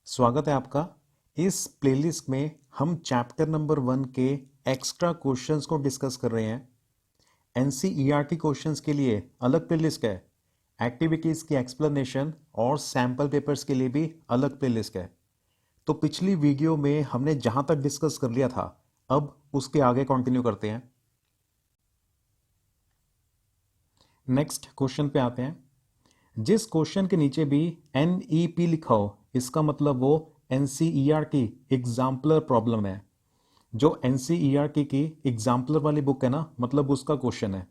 स्वागत है आपका। इस प्लेलिस्ट में हम चैप्टर नंबर 1 के एक्स्ट्रा क्वेश्चंस को डिस्कस कर रहे हैं। एनसीईआरटी क्वेश्चंस के लिए अलग प्लेलिस्ट है, एक्टिविटीज़ की एक्सप्लेनेशन और सैम्पल पेपर्स के लिए भी अलग प्लेलिस्ट है। तो पिछली वीडियो में हमने जहां तक डिस्कस कर लिया था, अब उसके आगे कंटिन्यू करते हैं। नेक्स्ट क्वेश्चन पे आते हैं। जिस क्वेश्चन के नीचे भी NEP लिखा हो, इसका मतलब वो NCERT एग्जाम्पलर प्रॉब्लम है। जो NCERT की एग्जाम्पलर वाली बुक है ना, मतलब उसका क्वेश्चन है।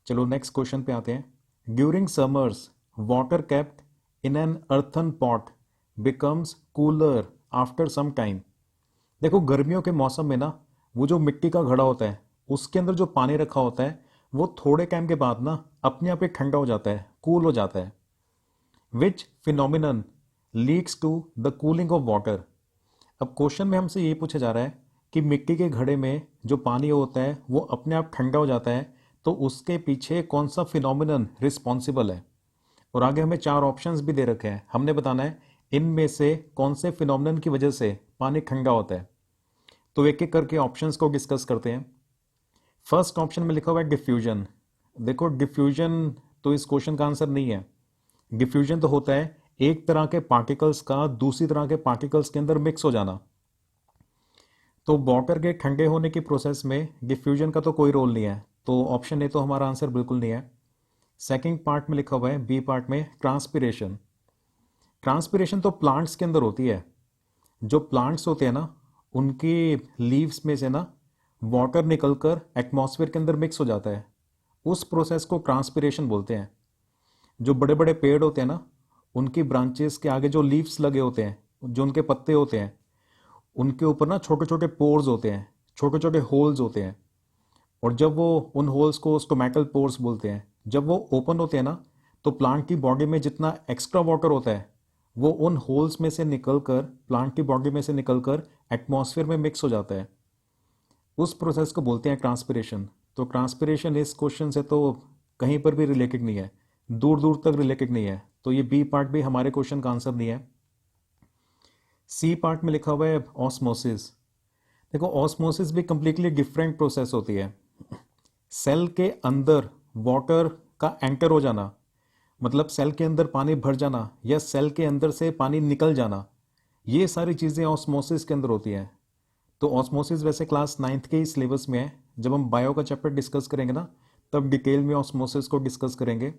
चलो नेक्स्ट क्वेश्चन पे आते हैं। During summers water kept in an earthen pot becomes cooler after some time. देखो, गर्मियों के मौसम में ना, वो जो मिट्टी का घड़ा होता है उसके अंदर जो पानी रखा होता है वो थोड़े टाइम के बाद ना अपने आप ही ठंडा हो जाता है, कूल हो जाता है। Which phenomenon leads to the cooling of water. अब क्वेश्चन में हमसे ये पूछा जा रहा है कि मिट्टी के घड़े में जो पानी होता है वो अपने आप ठंडा हो जाता है, तो उसके पीछे कौन सा फिनोमिनन रिस्पॉन्सिबल है। और आगे हमें 4 ऑप्शंस भी दे रखे हैं, हमने बताना है इनमें से कौन से फिनोमिनन की वजह से पानी ठंडा होता है। तो एक एक करके ऑप्शंस को डिस्कस करते हैं। फर्स्ट ऑप्शन में लिखा हुआ है डिफ्यूजन। देखो, डिफ्यूजन तो इस क्वेश्चन का आंसर नहीं है। डिफ्यूजन तो होता है एक तरह के पार्टिकल्स का दूसरी तरह के पार्टिकल्स के अंदर मिक्स हो जाना। तो वाटर के ठंडे होने की प्रोसेस में डिफ्यूजन का तो कोई रोल नहीं है, तो ऑप्शन ए तो हमारा आंसर बिल्कुल नहीं है। सेकंड पार्ट में लिखा हुआ है, बी पार्ट में, ट्रांसपिरेशन। ट्रांसपिरेशन तो प्लांट्स के अंदर होती है। जो प्लांट्स होते हैं ना, उनकी लीव्स में से ना वाटर निकलकर एटमॉस्फेयर के अंदर मिक्स हो जाता है। उस प्रोसेस को ट्रांसपिरेशन बोलते हैं। जो बड़े बड़े पेड़ होते हैं ना, उनकी ब्रांचेस के आगे जो लीव्स लगे होते हैं, जो उनके पत्ते होते हैं, उनके ऊपर ना छोटे छोटे पोर्स होते हैं, छोटे छोटे होल्स होते हैं। और जब वो उन होल्स को स्टोमेटल पोर्स बोलते हैं, जब वो ओपन होते हैं ना, तो प्लांट की बॉडी में जितना एक्स्ट्रा वाटर होता है वो उन होल्स में से निकलकर, प्लांट की बॉडी में से निकलकर एटमॉस्फेयर में मिक्स हो जाता है। उस प्रोसेस को बोलते हैं ट्रांसपिरेशन। तो ट्रांसपिरेशन इस क्वेश्चन से तो कहीं पर भी रिलेटेड नहीं है, दूर दूर तक रिलेटेड नहीं है। तो ये बी पार्ट भी हमारे क्वेश्चन का आंसर नहीं है। सी पार्ट में लिखा हुआ है ऑस्मोसिस। देखो, ऑस्मोसिस भी कंप्लीटली डिफरेंट प्रोसेस होती है। सेल के अंदर वाटर का एंटर हो जाना, मतलब सेल के अंदर पानी भर जाना या सेल के अंदर से पानी निकल जाना, ये सारी चीज़ें ऑस्मोसिस के अंदर होती हैं। तो ऑस्मोसिस वैसे क्लास 9th के ही सिलेबस में है। जब हम बायो का चैप्टर डिस्कस करेंगे ना, तब डिटेल में ऑस्मोसिस को डिस्कस करेंगे।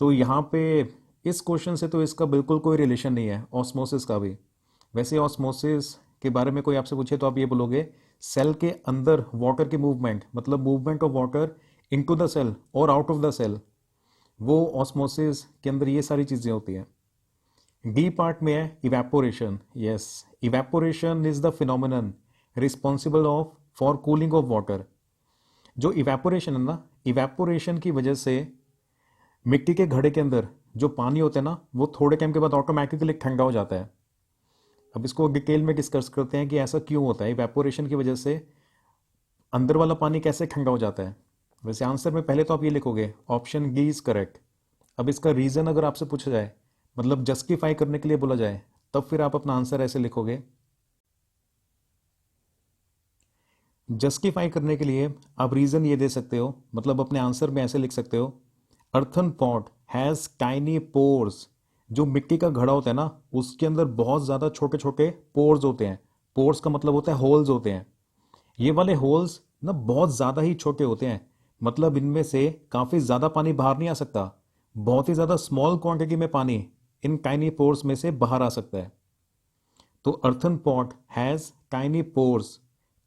तो यहाँ पे इस क्वेश्चन से तो इसका बिल्कुल कोई रिलेशन नहीं है, ऑस्मोसिस का भी। वैसे ऑस्मोसिस के बारे में कोई आपसे पूछे तो आप ये बोलोगे, सेल के अंदर वाटर की मूवमेंट, मतलब movement of water into the cell और आउट ऑफ द सेल, वो ऑस्मोसिस के अंदर ये सारी चीज़ें होती हैं। डी पार्ट में है evaporation. Yes, evaporation is the phenomenon responsible of for cooling of water. जो इवेपोरेशन है ना, इवेपोरेशन की वजह से मिट्टी के घड़े के अंदर जो पानी होता है ना, वो थोड़े टाइम के बाद ऑटोमेटिकली ठंडा हो जाता है। अब इसको डिटेल में डिस्कस करते हैं कि ऐसा क्यों होता है, इवेपोरेशन की वजह से अंदर वाला पानी कैसे ठंडा हो जाता है। वैसे आंसर में पहले तो आप ये लिखोगे, ऑप्शन डी इज करेक्ट। अब इसका रीज़न अगर आपसे पूछा जाए, मतलब जस्टिफाई करने के लिए बोला जाए, तब फिर आप अपना आंसर ऐसे लिखोगे। जस्टिफाई करने के लिए आप रीज़न ये दे सकते हो, मतलब अपने आंसर में ऐसे लिख सकते हो, earthen pot has tiny pores. जो मिट्टी का घड़ा होता है ना, उसके अंदर बहुत ज़्यादा छोटे छोटे पोर्स होते हैं। पोर्स का मतलब होता है होल्स होते हैं। ये वाले होल्स ना बहुत ज़्यादा ही छोटे होते हैं, मतलब इनमें से काफ़ी ज़्यादा पानी बाहर नहीं आ सकता। बहुत ही ज़्यादा स्मॉल क्वांटिटी में पानी इन टाइनी पोर्स में से बाहर आ सकता है। तो earthen pot has tiny pores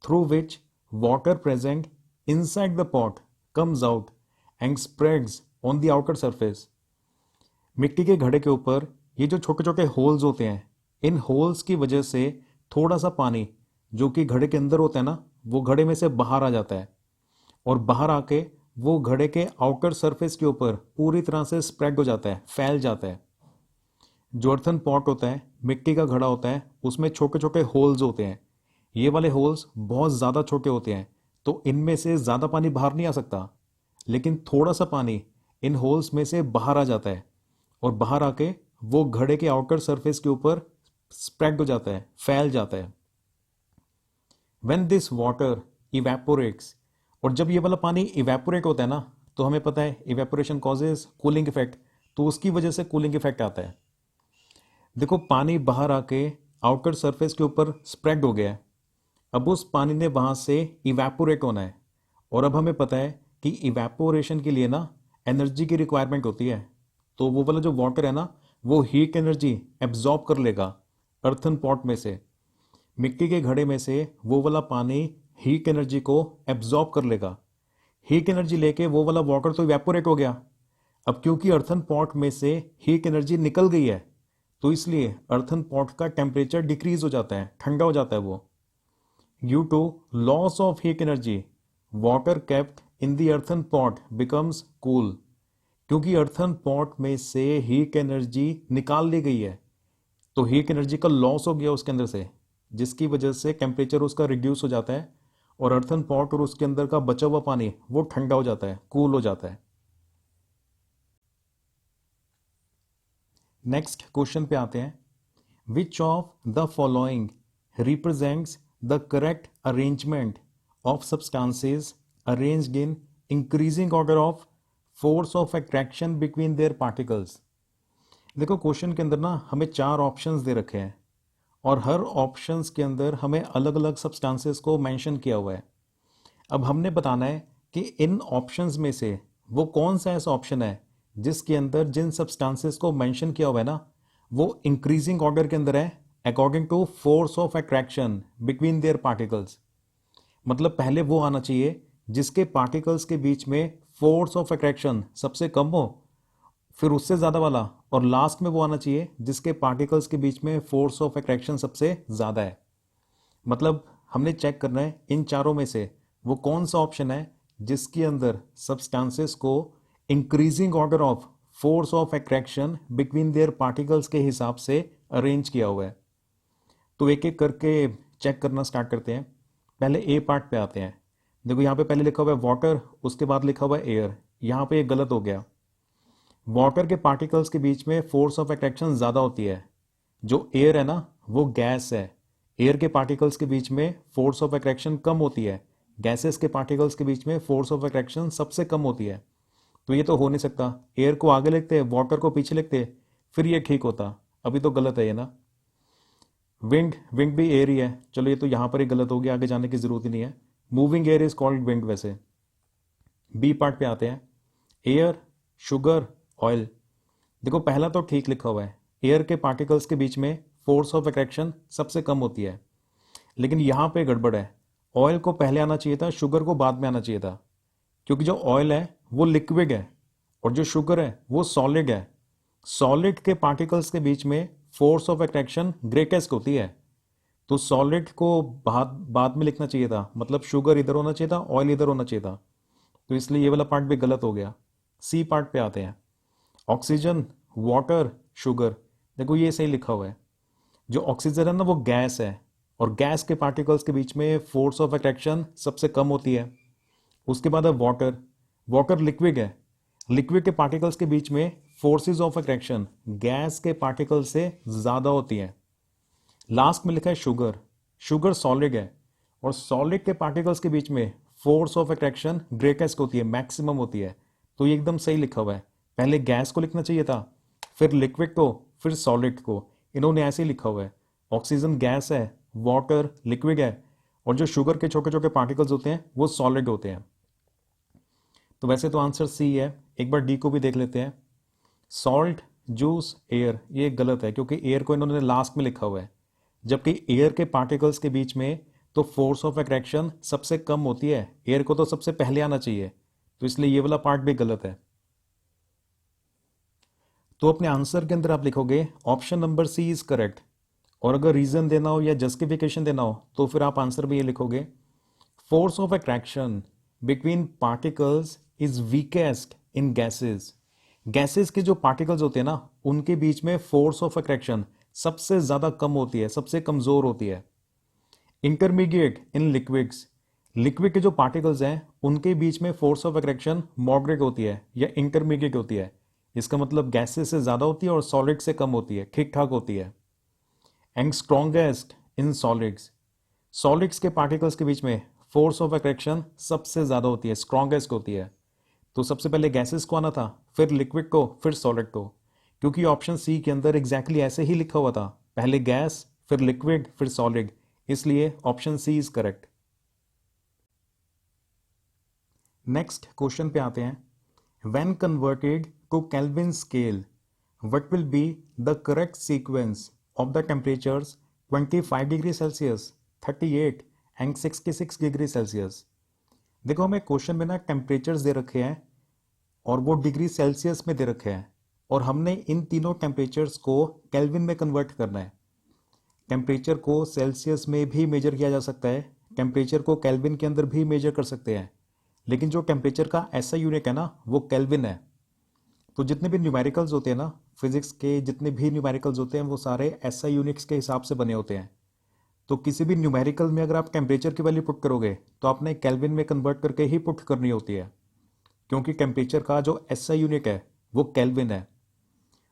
through which water present inside the pot comes out and spreads on the outer surface। मिट्टी के घड़े के ऊपर ये जो छोटे छोटे होल्स होते हैं, इन होल्स की वजह से थोड़ा सा पानी जो कि घड़े के अंदर होता है ना, वो घड़े में से बाहर आ जाता है और बाहर आके वो घड़े के आउटर सरफेस के ऊपर पूरी तरह से स्प्रेड हो जाता है, फैल जाता है। जो अर्थन पॉट होता है, मिट्टी का घड़ा होता है, उसमें छोटे छोटे होल्स होते हैं। ये वाले होल्स बहुत ज़्यादा छोटे होते हैं, तो इनमें से ज़्यादा पानी बाहर नहीं आ सकता, लेकिन थोड़ा सा पानी इन होल्स में से बाहर आ जाता है और बाहर आके वो घड़े के आउटर सरफेस के ऊपर स्प्रेड हो जाता है, फैल जाता है। व्हेन दिस वाटर इवेपोरेट्स, और जब ये वाला पानी इवेपोरेट होता है ना, तो हमें पता है इवेपोरेशन कॉजेज कूलिंग इफेक्ट, तो उसकी वजह से कूलिंग इफेक्ट आता है। देखो पानी बाहर आके आउटर सरफेस के ऊपर स्प्रेड हो गया है, अब उस पानी ने वहां से इवेपोरेट होना है, और अब हमें पता है कि इवेपोरेशन के लिए ना एनर्जी की रिक्वायरमेंट होती है। तो वो वाला जो वाटर है ना, वो हीट एनर्जी एब्जॉर्ब कर लेगा अर्थन पॉट में से, मिट्टी के घड़े में से वो वाला पानी हीट एनर्जी को एब्जॉर्ब कर लेगा। हीट एनर्जी लेके वो वाला वाटर तो इवेपोरेट हो गया। अब क्योंकि अर्थन पॉट में से हीट एनर्जी निकल गई है, तो इसलिए अर्थन पॉट का टेम्परेचर डिक्रीज हो जाता है, ठंडा हो जाता है वो। Due to loss of heat energy, water kept in the earthen pot becomes cool. क्योंकि अर्थन पॉट में से हीट एनर्जी निकाल ली गई है, तो हीट एनर्जी का लॉस हो गया उसके अंदर से, जिसकी वजह से टेम्परेचर उसका रिड्यूस हो जाता है, और अर्थन पॉट और उसके अंदर का बचा हुआ पानी वो ठंडा हो जाता है, कूल हो जाता है। नेक्स्ट क्वेश्चन पे आते हैं। Which of the following represents the correct arrangement of substances arranged in increasing order of force of attraction between their particles. देखो क्वेश्चन के अंदर ना हमें 4 ऑप्शंस दे रखे हैं, और हर ऑप्शंस के अंदर हमें अलग अलग सब्सटेंसेस को मेंशन किया हुआ है। अब हमने बताना है कि इन ऑप्शंस में से वो कौन सा ऐसा ऑप्शन है जिसके अंदर जिन सब्सटेंसेस को मेंशन किया हुआ है ना, वो इंक्रीजिंग ऑर्डर के अंदर है according to force of attraction between their particles. मतलब पहले वो आना चाहिए जिसके पार्टिकल्स के बीच में फोर्स ऑफ अट्रैक्शन सबसे कम हो, फिर उससे ज़्यादा वाला, और लास्ट में वो आना चाहिए जिसके पार्टिकल्स के बीच में फोर्स ऑफ अट्रैक्शन सबसे ज़्यादा है। मतलब हमने चेक करना है इन चारों में से वो कौन सा ऑप्शन है जिसके अंदर सब्सटेंसेस को increasing order of force of attraction between their particles के हिसाब से अरेंज किया हुआ है। तो एक एक करके चेक करना स्टार्ट करते हैं। पहले ए पार्ट पे आते हैं। देखो यहाँ पे पहले लिखा हुआ है वाटर, उसके बाद लिखा हुआ है एयर। यहाँ पे एक गलत हो गया। वाटर के पार्टिकल्स के बीच में फोर्स ऑफ अट्रैक्शन ज़्यादा होती है, जो एयर है ना वो गैस है। एयर के पार्टिकल्स के बीच में फोर्स ऑफ अट्रैक्शन कम होती है, गैसेस के पार्टिकल्स के बीच में फोर्स ऑफ अट्रैक्शन सबसे कम होती है। तो ये तो हो नहीं सकता, एयर को आगे लिखते वाटर को पीछे लिखते फिर ये ठीक होता। अभी तो गलत है ये ना। विंड, विंड भी एयर ही है, चलो ये तो यहाँ पर ही गलत हो गया, आगे जाने की जरूरत ही नहीं है। Moving air is called wind. वैसे बी पार्ट पे आते हैं। Air, sugar, oil. देखो पहला तो ठीक लिखा हुआ है, एयर के पार्टिकल्स के बीच में फोर्स ऑफ अट्रैक्शन सबसे कम होती है, लेकिन यहाँ पे गड़बड़ है। ऑयल को पहले आना चाहिए था, शुगर को बाद में आना चाहिए था, क्योंकि जो ऑयल है वो लिक्विड है और जो शुगर है वो सॉलिड है। सॉलिड के पार्टिकल्स के बीच में फोर्स ऑफ अट्रैक्शन ग्रेटेस्ट होती है, तो सॉलिड को बाद बाद में लिखना चाहिए था, मतलब शुगर इधर होना चाहिए था, ऑयल इधर होना चाहिए था। तो इसलिए ये वाला पार्ट भी गलत हो गया। सी पार्ट पे आते हैं। Oxygen, water, sugar. देखो ये सही लिखा हुआ है। जो ऑक्सीजन है ना वो गैस है, और गैस के पार्टिकल्स के बीच में फोर्स ऑफ अट्रैक्शन सबसे कम होती है। उसके बाद है वाटर। वाटर लिक्विड है, लिक्विड के पार्टिकल्स के बीच में फोर्सेस ऑफ अट्रैक्शन गैस के पार्टिकल से ज़्यादा होती है। लास्ट में लिखा है शुगर। शुगर सॉलिड है, और सॉलिड के पार्टिकल्स के बीच में फोर्स ऑफ अट्रैक्शन ग्रेटेस्ट होती है, मैक्सिमम होती है। तो ये एकदम सही लिखा हुआ है। पहले गैस को लिखना चाहिए था, फिर लिक्विड को, फिर सॉलिड को। इन्होंने ऐसे ही लिखा हुआ है। ऑक्सीजन गैस है, वाटर लिक्विड है, और जो शुगर के छोटे छोटे पार्टिकल्स होते हैं वो सॉलिड होते हैं। तो वैसे तो आंसर सी है। एक बार डी को भी देख लेते हैं। Salt, juice, air. ये गलत है, क्योंकि एयर को इन्होंने लास्ट में लिखा हुआ है, जबकि एयर के पार्टिकल्स के बीच में तो फोर्स ऑफ अट्रैक्शन सबसे कम होती है, एयर को तो सबसे पहले आना चाहिए। तो इसलिए ये वाला पार्ट भी गलत है। तो अपने आंसर के अंदर आप लिखोगे option number C is correct, और अगर रीजन देना हो या जस्टिफिकेशन देना हो तो फिर आप आंसर में ये लिखोगे force of attraction between particles is weakest in gases. Gases के जो पार्टिकल्स होते हैं ना उनके बीच में फोर्स ऑफ अट्रैक्शन सबसे ज्यादा कम होती है, सबसे कमजोर होती है। इंटरमीडिएट इन लिक्विड्स, लिक्विड के जो पार्टिकल्स हैं उनके बीच में फोर्स ऑफ अट्रैक्शन मॉडरेट होती है या इंटरमीडिएट होती है। इसका मतलब गैसेस से ज्यादा होती है और सॉलिड से कम होती है, ठीक ठाक होती है। And strongest in solids. Solids के पार्टिकल्स के बीच में फोर्स ऑफ अट्रैक्शन सबसे ज़्यादा होती है, स्ट्रॉन्गेस्ट होती है। तो सबसे पहले गैसेस को आना था, फिर लिक्विड को, फिर सॉलिड को, क्योंकि ऑप्शन सी के अंदर एग्जैक्टली ऐसे ही लिखा हुआ था, पहले गैस, फिर लिक्विड, फिर सॉलिड, इसलिए option C is correct. Next question पे आते हैं। When converted to Kelvin scale what will be the correct sequence of the temperatures 25 degree Celsius, 38 and 66 degree Celsius. देखो हमें क्वेश्चन में ना टेम्परेचर्स दे रखे हैं और वो डिग्री सेल्सियस में दे रखे हैं, और हमने इन तीनों टेम्परेचर्स को केल्विन में कन्वर्ट करना है। टेम्परेचर को सेल्सियस में भी मेजर किया जा सकता है, टेम्परेचर को केल्विन के अंदर भी मेजर कर सकते हैं, लेकिन जो टेम्परेचर का ऐसा यूनिट है ना वो केल्विन है। तो जितने भी न्यूमेरिकल्स होते हैं ना, फिजिक्स के जितने भी न्यूमेरिकल्स होते हैं वो सारे एसआई यूनिट्स के हिसाब से बने होते हैं। तो किसी भी न्यूमेरिकल में अगर आप टेम्परेचर की वैल्यू पुट करोगे तो आपने केल्विन में कन्वर्ट करके ही पुट करनी होती है, क्योंकि टेम्परेचर का जो एसआई यूनिट है वो केल्विन है।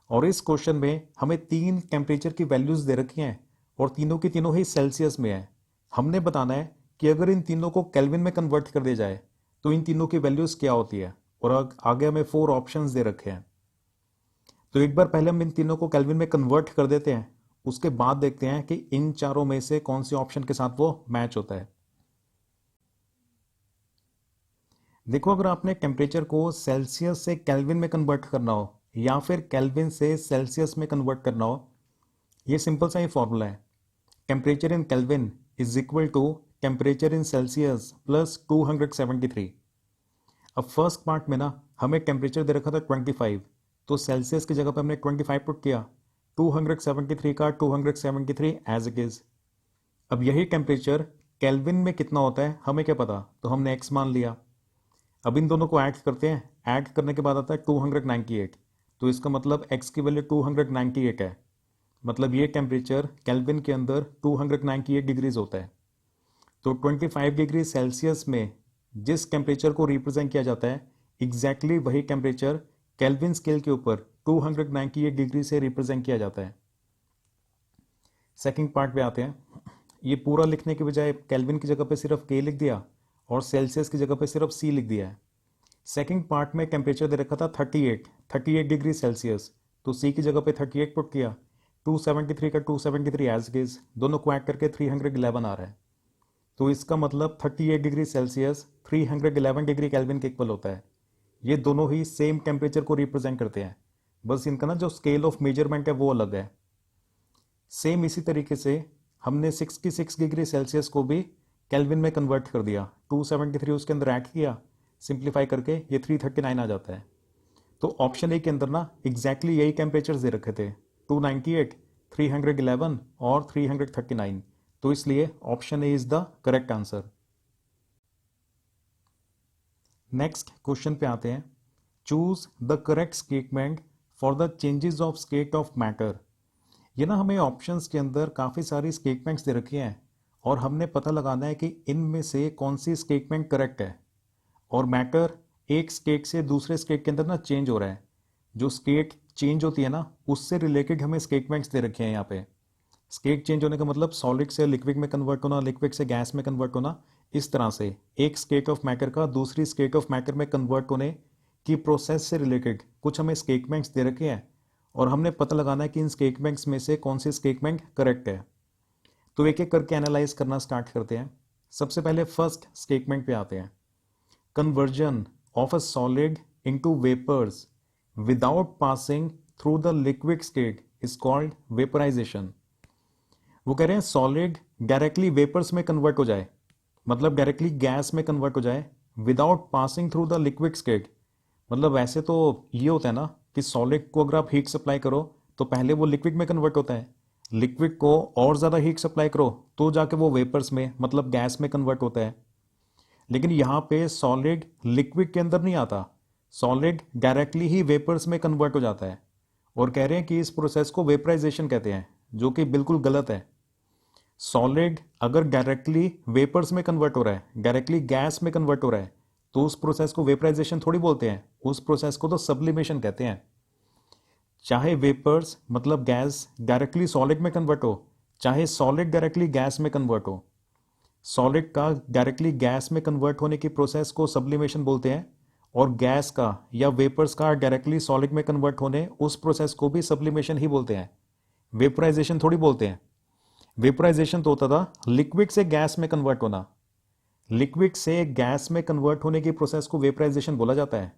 और इस क्वेश्चन में हमें 3 टेम्परेचर की वैल्यूज दे रखी हैं और तीनों की तीनों ही सेल्सियस में है। हमने बताना है कि अगर इन तीनों को केल्विन में कन्वर्ट कर दिया जाए तो इन तीनों की वैल्यूज क्या होती है, और आगे हमें 4 ऑप्शंस दे रखे हैं। तो एक बार पहले हम इन तीनों को केल्विन में कन्वर्ट कर देते हैं, उसके बाद देखते हैं कि इन चारों में से कौन सी ऑप्शन के साथ वो मैच होता है। देखो अगर आपने टेम्परेचर को सेल्सियस से केल्विन में कन्वर्ट करना हो या फिर केल्विन से सेल्सियस में कन्वर्ट करना हो, ये सिंपल सा ही फॉर्मूला है। Temperature in kelvin is equal to temperature in Celsius plus 273। अब फर्स्ट पार्ट में ना हमें टेम्परेचर दे रखा था 25, तो सेल्सियस की जगह पे हमने 25 पुट किया, 273 का 273 एज इट इज। अब यही टेम्परेचर केल्विन में कितना होता है हमें क्या पता, तो हमने x मान लिया। अब इन दोनों को ऐड करते हैं, ऐड करने के बाद आता है 298, तो इसका मतलब x की वैल्यू 298 है, मतलब ये टेम्परेचर केल्विन के अंदर 298 डिग्रीज होता है। तो 25 डिग्री सेल्सियस में जिस टेम्परेचर को रिप्रेजेंट किया जाता है एग्जैक्टली वही टेम्परेचर केल्विन स्केल के ऊपर 298 डिग्री से रिप्रेजेंट किया जाता है। सेकंड पार्ट पे आते हैं। ये पूरा लिखने के बजाय केल्विन की जगह पे सिर्फ के लिख दिया और सेल्सियस की जगह पे सिर्फ सी लिख दिया है। सेकंड पार्ट में टेम्परेचर दे रखा था 38 डिग्री सेल्सियस, तो सी की जगह पे 38 पुट किया, 273 का 273 एज इट इज, दोनों को ऐड करके 311 आ रहा है। तो इसका मतलब 38 डिग्री सेल्सियस 311 डिग्री केल्विन के इक्वल होता है। ये दोनों ही सेम टेम्परेचर को रिप्रेजेंट करते हैं, बस इनका ना जो स्केल ऑफ मेजरमेंट है वो अलग है। सेम इसी तरीके से हमने 66 डिग्री सेल्सियस को भी केल्विन में कन्वर्ट कर दिया, 273 उसके अंदर ऐड किया, सिंप्लीफाई करके ये 339 आ जाता है। तो ऑप्शन ए के अंदर ना एग्जैक्टली यही टेम्परेचर दे रखे थे, 298, 311 और 339, तो इसलिए option A is the correct answer. Next question पे आते हैं। Choose the correct statement for the changes of state of matter. ये ना हमें ऑप्शंस के अंदर काफ़ी सारी स्टेटमेंट्स दे रखी हैं और हमने पता लगाना है कि इनमें से कौन सी स्टेटमेंट करेक्ट है। और मैटर एक स्टेट से दूसरे स्टेट के अंदर ना चेंज हो रहा है, जो स्टेट चेंज होती है ना उससे रिलेटेड हमें स्टेटमेंट्स दे रखे हैं यहाँ पे। स्टेट चेंज होने का मतलब सॉलिड से लिक्विड में कन्वर्ट होना, लिक्विड से गैस में कन्वर्ट होना, इस तरह से एक स्टेट ऑफ मैटर का दूसरी स्टेट ऑफ मैटर में कन्वर्ट होने की प्रोसेस से रिलेटेड कुछ हमें स्टेटमेंट्स दे रखे हैं और हमने पता लगाना है कि इन स्टेटमेंट्स में से कौन सी स्टेटमेंट करेक्ट है। तो एक एक करके एनालाइज करना स्टार्ट करते हैं। सबसे पहले फर्स्ट स्टेटमेंट पे आते हैं। Conversion of a solid into vapours without passing through the liquid state is called vaporization. वो कह रहे हैं सॉलिड डायरेक्टली वेपर्स में कन्वर्ट हो जाए, मतलब डायरेक्टली गैस में कन्वर्ट हो जाए without passing through the liquid state. मतलब वैसे तो ये होता है ना कि सॉलिड को अगर आप हीट सप्लाई करो तो पहले वो लिक्विड में कन्वर्ट होता है, लिक्विड को और ज़्यादा हीट सप्लाई करो तो जाके वो वेपर्स में मतलब गैस में कन्वर्ट होता है। लेकिन यहाँ पे सॉलिड लिक्विड के अंदर नहीं आता, सॉलिड डायरेक्टली ही वेपर्स में कन्वर्ट हो जाता है और कह रहे हैं कि इस प्रोसेस को वेपराइजेशन कहते हैं, जो कि बिल्कुल गलत है। सॉलिड अगर डायरेक्टली वेपर्स में कन्वर्ट हो रहा है, डायरेक्टली गैस में कन्वर्ट हो रहा है, तो उस प्रोसेस को वेपराइजेशन थोड़ी बोलते हैं, उस प्रोसेस को तो सब्लिमेशन कहते हैं। चाहे वेपर्स मतलब गैस डायरेक्टली सॉलिड में कन्वर्ट हो, चाहे सॉलिड डायरेक्टली गैस में कन्वर्ट हो, सॉलिड का डायरेक्टली गैस में कन्वर्ट होने की प्रोसेस को सब्लिमेशन बोलते हैं, और गैस का या वेपर्स का डायरेक्टली सॉलिड में कन्वर्ट होने उस प्रोसेस को भी सब्लिमेशन ही बोलते हैं, वेपराइजेशन थोड़ी बोलते हैं। वेपराइजेशन तो होता था लिक्विड से गैस में कन्वर्ट होना, लिक्विड से गैस में कन्वर्ट होने की प्रोसेस को वेपराइजेशन बोला जाता है।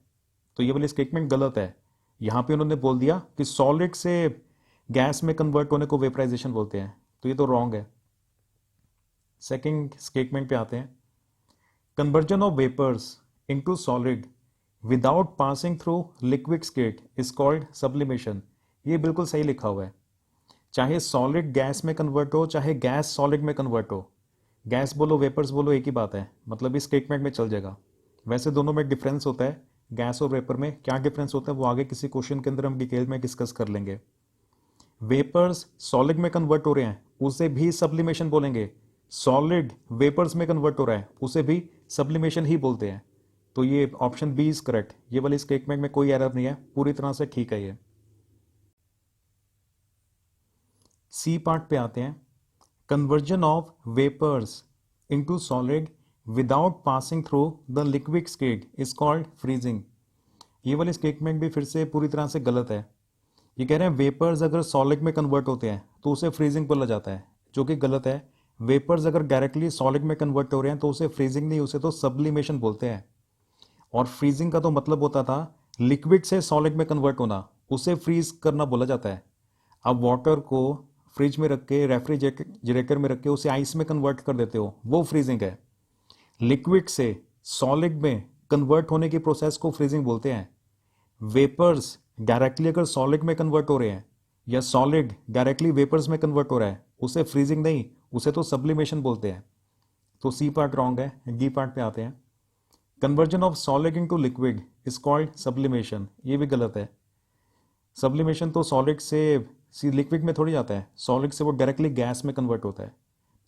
तो ये वाली स्टेटमेंट गलत है। यहां पे उन्होंने बोल दिया कि सॉलिड से गैस में कन्वर्ट होने को वेपराइजेशन बोलते हैं, तो ये तो रॉन्ग है। सेकंड स्टेटमेंट पे आते हैं, conversion of vapours into solid without passing through liquid state is called sublimation. ये बिल्कुल सही लिखा हुआ है। चाहे सॉलिड गैस में कन्वर्ट हो, चाहे गैस सॉलिड में कन्वर्ट हो, गैस बोलो वेपर्स बोलो एक ही बात है, मतलब इस स्टेटमेंट में चल जाएगा। वैसे दोनों में डिफरेंस होता है, गैस और वेपर में क्या डिफरेंस होता है वो आगे किसी क्वेश्चन के अंदर हम डिटेल में डिस्कस कर लेंगे। वेपर्स सॉलिड में कन्वर्ट हो रहे हैं उसे भी सब्लिमेशन बोलेंगे, सॉलिड वेपर्स में कन्वर्ट हो रहा है उसे भी सब्लिमेशन ही बोलते हैं। तो ये ऑप्शन बी इज करेक्ट। ये वाली स्टेटमेंट में कोई एरर नहीं है, पूरी तरह से ठीक है ये। सी पार्ट पे आते हैं, conversion of vapours into solid without passing through the liquid state is called freezing. ये वाली स्टेटमेंट भी फिर से पूरी तरह से गलत है। ये कह रहे हैं वेपर्स अगर सॉलिड में कन्वर्ट होते हैं तो उसे फ्रीजिंग बोला जाता है, जो कि गलत है। वेपर्स अगर डायरेक्टली सॉलिड में कन्वर्ट हो रहे हैं तो उसे फ्रीजिंग नहीं, उसे तो सब्लिमेशन बोलते हैं। और फ्रीजिंग का तो मतलब होता था लिक्विड से सॉलिड में कन्वर्ट होना, उसे फ्रीज करना बोला जाता है। अब वाटर को फ्रिज में रख के रेफ्रिजरेटर में रख के उसे आइस में कन्वर्ट कर देते हो, वो फ्रीजिंग है। लिक्विड से सॉलिड में कन्वर्ट होने की प्रोसेस को फ्रीजिंग बोलते हैं। वेपर्स डायरेक्टली अगर सॉलिड में कन्वर्ट हो रहे हैं या सॉलिड डायरेक्टली वेपर्स में कन्वर्ट हो रहा है, उसे फ्रीजिंग नहीं, उसे तो सब्लिमेशन बोलते हैं। तो सी पार्ट रॉन्ग है। डी पार्ट पे आते हैं, conversion of solid into liquid is called sublimation. ये भी गलत है। सब्लिमेशन तो सॉलिड से लिक्विड में थोड़ी जाता है, सॉलिड से वो डायरेक्टली गैस में कन्वर्ट होता है।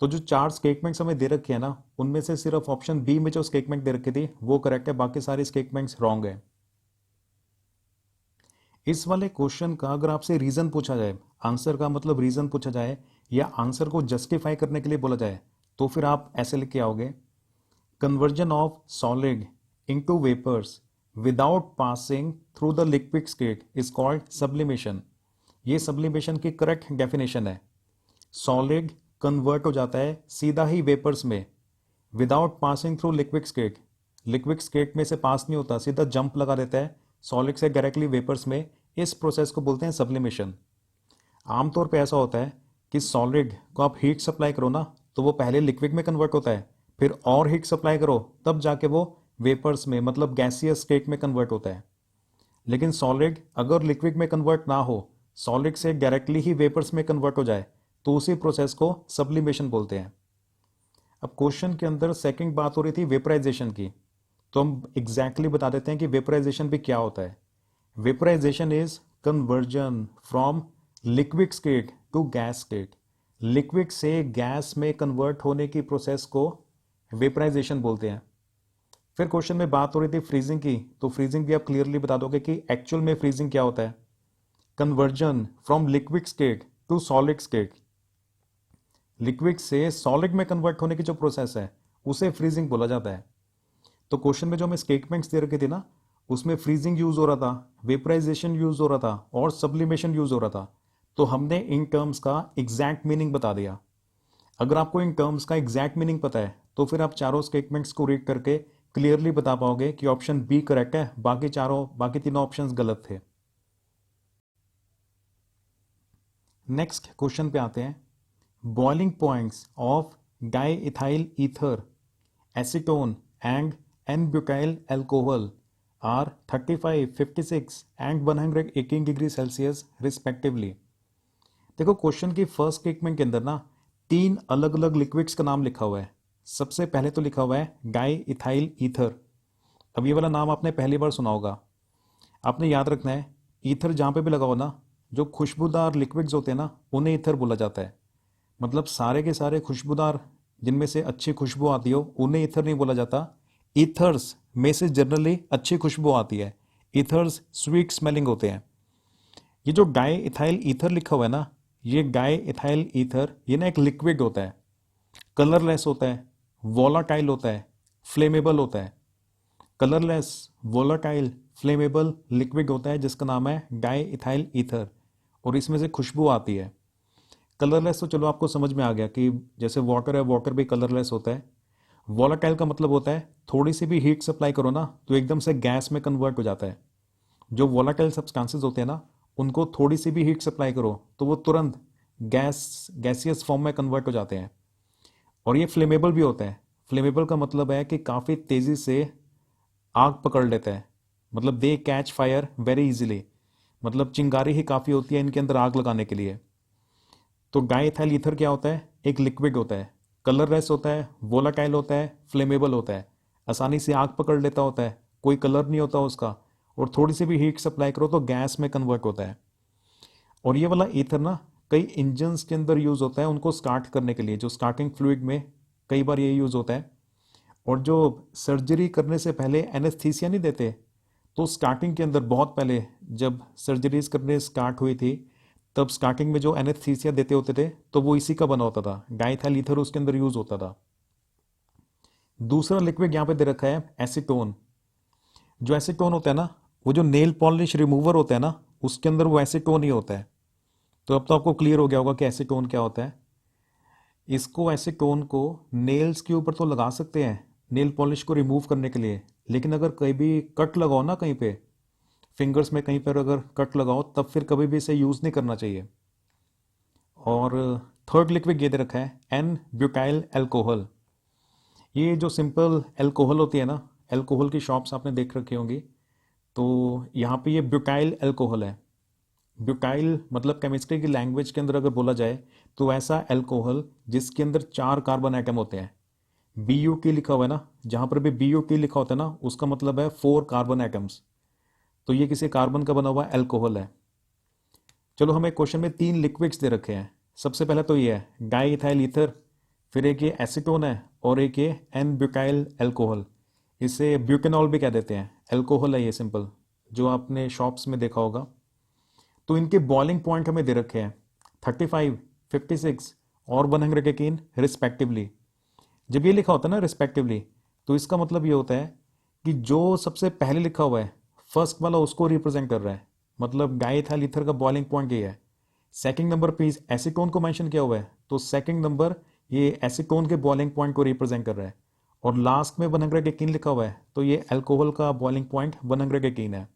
तो जो चार स्टेटमेंट्स हमें दे रखे हैं ना, उनमें से सिर्फ ऑप्शन बी में जो स्टेटमेंट दे रखी थी वो करेक्ट है, बाकी सारी स्टेटमेंट्स रॉन्ग है। इस वाले क्वेश्चन का अगर आपसे रीजन पूछा जाए, आंसर का मतलब रीजन पूछा जाए या आंसर को जस्टिफाई करने के लिए बोला जाए, तो फिर आप ऐसे लिख के आओगे, conversion of solid into vapours without passing through the liquid state is called sublimation. ये सब्लिमेशन की करेक्ट डेफिनेशन है। सॉलिड कन्वर्ट हो जाता है सीधा ही वेपर्स में without passing through liquid state, liquid state में से पास नहीं होता, सीधा जंप लगा देता है सॉलिड से डायरेक्टली वेपर्स में। इस प्रोसेस को बोलते हैं सब्लिमेशन। आमतौर पे ऐसा होता है कि सॉलिड को आप हीट सप्लाई करो ना, तो वो पहले लिक्विड में कन्वर्ट होता है, फिर और हीट सप्लाई करो तब जाके वो वेपर्स में मतलब गैसियस स्टेट में कन्वर्ट होता है। लेकिन सॉलिड अगर लिक्विड में कन्वर्ट ना हो, सॉलिड से डायरेक्टली ही वेपर्स में कन्वर्ट हो जाए, तो उसी प्रोसेस को सब्लिमेशन बोलते हैं। अब क्वेश्चन के अंदर सेकंड बात हो रही थी वेपराइजेशन की, तो हम एग्जैक्टली बता देते हैं कि वेपराइजेशन भी क्या होता है। Vaporization is conversion from liquid state to gas state. Liquid से गैस में कन्वर्ट होने की प्रोसेस को वेपराइजेशन बोलते हैं। फिर क्वेश्चन में बात हो रही थी फ्रीजिंग की, तो फ्रीजिंग भी आप क्लियरली बता दोगे कि एक्चुअल में फ्रीजिंग क्या होता है। Conversion from liquid state to solid state, liquid से सॉलिड में कन्वर्ट होने की जो प्रोसेस है उसे फ्रीजिंग बोला जाता है। तो क्वेश्चन में जो हमें स्टेटमेंट्स दे रखी थी ना, उसमें फ्रीजिंग यूज हो रहा था, वेपराइजेशन यूज हो रहा था और सब्लिमेशन यूज हो रहा था। तो हमने इन टर्म्स का एग्जैक्ट मीनिंग बता दिया। अगर आपको इन टर्म्स का एग्जैक्ट मीनिंग पता है तो फिर आप चारों स्टेटमेंट्स को रीड करके क्लियरली बता पाओगे कि ऑप्शन बी करेक्ट है, बाकी तीनों ऑप्शंस गलत थे। नेक्स्ट क्वेश्चन पे आते हैं, boiling points of diethyl ether, acetone and n butyl alcohol are 35, 56 and 118 degree Celsius respectively. देखो क्वेश्चन की फर्स्ट स्टेटमेंट के अंदर ना 3 अलग अलग लिक्विड्स का नाम लिखा हुआ है। सबसे पहले तो लिखा हुआ है डाईइथाइल ईथर। अब ये वाला नाम आपने पहली बार सुना होगा। आपने याद रखना है, ईथर जहाँ पे भी लगा हो ना, जो खुशबूदार लिक्विड्स होते हैं ना, उन्हें ईथर बोला जाता है। मतलब सारे के सारे खुशबूदार जिनमें से अच्छी खुशबू आती हो उन्हें ईथर नहीं बोला जाता। ईथर्स में से जनरली अच्छी खुशबू आती है, ईथर्स स्वीट स्मेलिंग होते हैं। ये जो डाईइथाइल ईथर लिखा हुआ है ना, ये डाई इथाइल ईथर ये ना एक लिक्विड होता है, कलरलेस होता है, वोलाटाइल होता है, फ्लेमेबल होता है। कलरलेस, वोलाटाइल, फ्लेमेबल लिक्विड होता है जिसका नाम है डाई इथाइल ईथर, और इसमें से खुशबू आती है। कलरलेस तो चलो आपको समझ में आ गया कि जैसे वाटर है, वाटर भी कलरलेस होता है। वोलाटाइल का मतलब होता है थोड़ी सी भी हीट सप्लाई करो ना तो एकदम से गैस में कन्वर्ट हो जाता है। जो वोलाटाइल सब्सटेंसेस होते हैं ना, उनको थोड़ी सी भी हीट सप्लाई करो तो वो तुरंत गैसियस फॉर्म में कन्वर्ट हो जाते हैं। और ये फ्लेमेबल भी होता है। फ्लेमेबल का मतलब है कि काफ़ी तेज़ी से आग पकड़ लेता है, मतलब दे कैच फायर वेरी इजीली, मतलब चिंगारी ही काफ़ी होती है इनके अंदर आग लगाने के लिए। तो डाईइथाइल ईथर क्या होता है? एक लिक्विड होता है, कलरलेस होता है, वोलाटाइल होता है, फ्लेमेबल होता है, आसानी से आग पकड़ लेता होता है, कोई कलर नहीं होता उसका, और थोड़ी सी भी हीट सप्लाई करो तो गैस में कन्वर्ट होता है। और ये वाला ईथर ना कई इंजन्स के अंदर यूज़ होता है उनको स्टार्ट करने के लिए, जो स्टार्टिंग फ्लूइड में कई बार ये यूज़ होता है। और जो सर्जरी करने से पहले एनेस्थीसिया नहीं देते, तो स्टार्टिंग के अंदर बहुत पहले जब सर्जरीज करने स्टार्ट हुई थी, तब स्टार्टिंग में जो एनेस्थीसिया देते होते थे तो वो इसी का बना होता था, डाईइथाइल ईथर उसके अंदर यूज़ होता था। दूसरा लिक्विड यहाँ पे दे रखा है एसीटोन। जो एसीटोन होता है ना, वो जो नेल पॉलिश रिमूवर होता है ना, उसके अंदर वो एसीटोन ही होता है। तो अब तो आपको क्लियर हो गया होगा कि एसीटोन क्या होता है। इसको एसीटोन को नेल्स के ऊपर तो लगा सकते हैं नेल पॉलिश को रिमूव करने के लिए, लेकिन अगर कहीं भी कट लगाओ ना, कहीं पे फिंगर्स में कहीं पर अगर कट लगाओ, तब फिर कभी भी इसे यूज़ नहीं करना चाहिए। और थर्ड लिक्विड ये दे रखा है एन ब्यूटाइल एल्कोहल। ये जो सिंपल एल्कोहल होती है ना, एल्कोहल की शॉप्स आपने देख रखी होंगी, तो यहाँ पे ये ब्यूटाइल एल्कोहल है। ब्यूटाइल मतलब केमिस्ट्री की लैंग्वेज के अंदर अगर बोला जाए तो ऐसा एल्कोहल जिसके अंदर 4 कार्बन एटम होते हैं। BuT लिखा हुआ है ना, जहाँ पर भी BuT लिखा होता है ना, उसका मतलब है 4 कार्बन एटम्स। तो ये किसी कार्बन का बना हुआ एल्कोहल है। चलो, हमें क्वेश्चन में 3 लिक्विड्स दे रखे हैं। सबसे पहले तो ये है डाईइथाइल ईथर, फिर एक ये एसीटोन है, और एक ये एन ब्यूटाइल एल्कोहल। इसे ब्यूटेनॉल भी कह देते हैं, एल्कोहल है ये सिंपल, जो आपने शॉप्स में देखा होगा। तो इनके बॉइलिंग पॉइंट हमें दे रखे हैं 35, 56 और 118 रिस्पेक्टिवली। जब ये लिखा होता है ना रिस्पेक्टिवली, तो इसका मतलब ये होता है कि जो सबसे पहले लिखा हुआ है फर्स्ट वाला उसको रिप्रेजेंट कर रहा है, मतलब डाईइथाइल ईथर का बॉइलिंग पॉइंट ये है। सेकंड नंबर पे एसीटोन को मेंशन किया हुआ है, तो सेकंड नंबर ये एसीटोन के बॉइलिंग पॉइंट को रिप्रेजेंट कर रहा है। और लास्ट में 118 लिखा हुआ है, तो ये अल्कोहल का बॉइलिंग पॉइंट 118 है।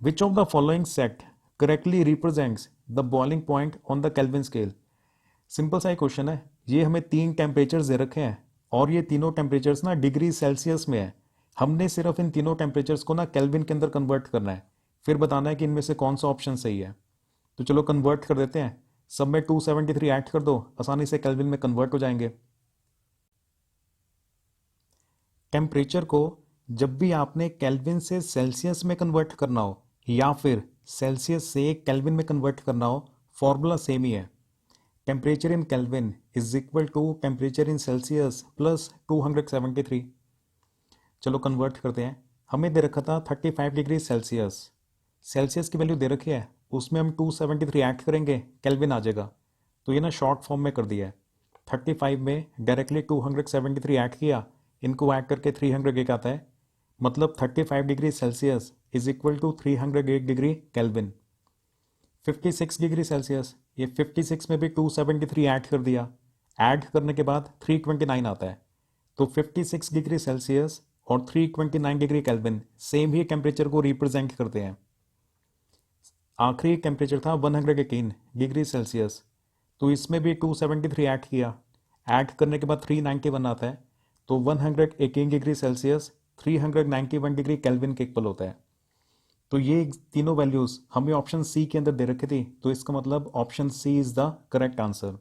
Which of the following set correctly represents the boiling point on the kelvin scale? Simple सा ही क्वेश्चन है। ये हमें 3 टेम्परेचर्स दे रखे हैं, और ये तीनों टेम्परेचर्स ना डिग्री सेल्सियस में है। हमने सिर्फ इन तीनों टेम्परेचर्स को ना केल्विन के अंदर कन्वर्ट करना है, फिर बताना है कि इनमें से कौन सा ऑप्शन सही है। तो चलो कन्वर्ट कर देते हैं। सब में 273 ऐड कर दो, आसानी से केल्विन में कन्वर्ट हो जाएंगे। टेम्परेचर को जब भी आपने केल्विन से सेल्सियस में कन्वर्ट करना हो या फिर सेल्सियस से केल्विन में कन्वर्ट करना हो, फॉर्मूला सेम ही है। Temperature in kelvin is equal to temperature in Celsius plus 273। चलो कन्वर्ट करते हैं। हमें दे रखा था 35 डिग्री सेल्सियस, सेल्सियस की वैल्यू दे रखी है, उसमें हम 273 ऐड करेंगे, केल्विन आ जाएगा। तो ये ना शॉर्ट फॉर्म में कर दिया है। 35 में डायरेक्टली 273 ऐड किया, इनको ऐड करके 308 आता है, मतलब 35 degree Celsius is equal to 308 degree kelvin. 56 degree Celsius, ये 56 में भी 273 ऐड कर दिया, ऐड करने के बाद 329 आता है। तो 56 डिग्री सेल्सियस और 329 डिग्री केल्विन सेम ही टेम्परेचर को रिप्रेजेंट करते हैं। आखिरी टेम्परेचर था 118 डिग्री सेल्सियस, तो इसमें भी 273 ऐड किया, ऐड करने के बाद 391 आता है। तो 118 डिग्री सेल्सियस 391 डिग्री केल्विन के इक्वल होता है। तो ये तीनों वैल्यूज हमें ऑप्शन सी के अंदर दे रखी थी, तो इसका मतलब option C is the correct answer.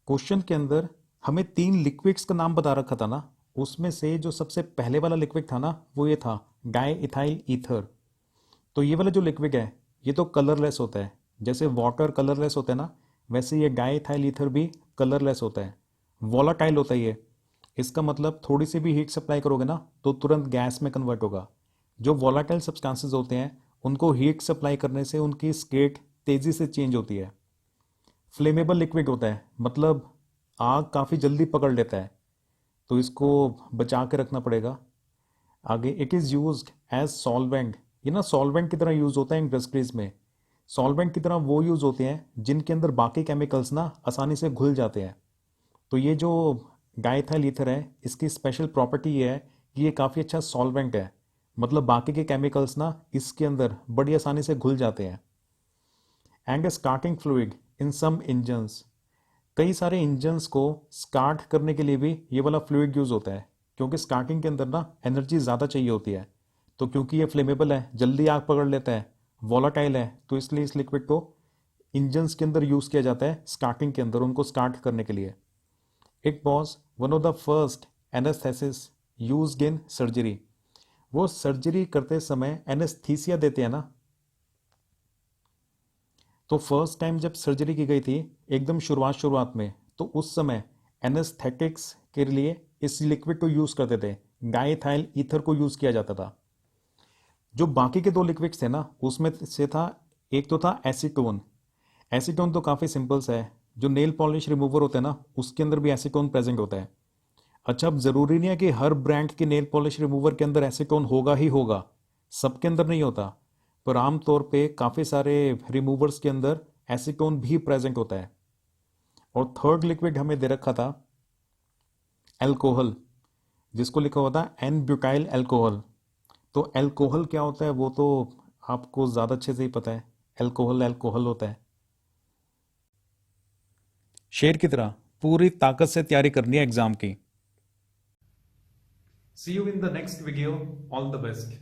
Question के अंदर हमें 3 लिक्विड्स का नाम बता रखा था ना, उसमें से जो सबसे पहले वाला लिक्विड था ना, वो ये था डाईइथाइल ईथर। तो ये वाला जो लिक्विड है ये तो कलरलेस होता है, जैसे वाटर कलरलेस होता है ना, वैसे ये डाईइथाइल ईथर भी कलरलेस होता है, वोलाटाइल होता है ये। इसका मतलब थोड़ी सी भी हीट सप्लाई करोगे ना तो तुरंत गैस में कन्वर्ट होगा। जो वोलाटाइल सब्सटेंसेस होते हैं उनको हीट सप्लाई करने से उनकी स्टेट तेज़ी से चेंज होती है। फ्लेमेबल लिक्विड होता है, मतलब आग काफ़ी जल्दी पकड़ लेता है, तो इसको बचा के रखना पड़ेगा। आगे, it is used as solvent. ये ना सॉल्वेंट की तरह यूज़ होता है इंडस्ट्रीज में। सॉल्वेंट की तरह वो यूज़ होते हैं जिनके अंदर बाकी केमिकल्स ना आसानी से घुल जाते हैं। तो ये जो डाइथाइल ईथर है, इसकी स्पेशल प्रॉपर्टी ये है कि ये काफ़ी अच्छा सॉल्वेंट है, मतलब बाकी के केमिकल्स ना इसके अंदर बड़ी आसानी से घुल जाते हैं। And starting fluid in some engines. कई सारे इंजन्स को स्टार्ट करने के लिए भी ये वाला फ्लूइड यूज़ होता है, क्योंकि स्टार्टिंग के अंदर ना एनर्जी ज़्यादा चाहिए होती है। तो क्योंकि ये फ्लेमेबल है, जल्दी आग पकड़ लेता है, वॉलाटाइल है, तो इसलिए इस लिक्विड को इंजन्स के अंदर यूज़ किया जाता है स्टार्टिंग के अंदर, उनको स्टार्ट करने के लिए। It was one of the first anaesthesias used in surgery. वो सर्जरी करते समय एनेस्थीसिया देते हैं ना, तो फर्स्ट टाइम जब सर्जरी की गई थी एकदम शुरुआत में, तो उस समय एनेस्थेटिक्स के लिए इस लिक्विड को यूज़ करते थे, डाइथाइल ईथर को यूज़ किया जाता था। जो बाकी के दो लिक्विड्स थे ना, उसमें से था, एक तो था एसीटोन। एसीटोन तो काफ़ी सिंपल सा है, जो नेल पॉलिश रिमूवर होता है ना, उसके अंदर भी एसीटोन प्रेजेंट होता है। अच्छा, अब ज़रूरी नहीं है कि हर ब्रांड के नेल पॉलिश रिमूवर के अंदर एसीटोन होगा ही होगा, सबके अंदर नहीं होता, पर आमतौर पे काफ़ी सारे रिमूवर्स के अंदर एसीटोन भी प्रेजेंट होता है। और थर्ड लिक्विड हमें दे रखा था एल्कोहल, जिसको लिखा हुआ था एन ब्यूटाइल एल्कोहल। तो एल्कोहल क्या होता है वो तो आपको ज़्यादा अच्छे से ही पता है, एल्कोहल एल्कोहल होता है। शेर की तरह पूरी ताकत से तैयारी करनी है एग्जाम की। See you in the next video. All the best.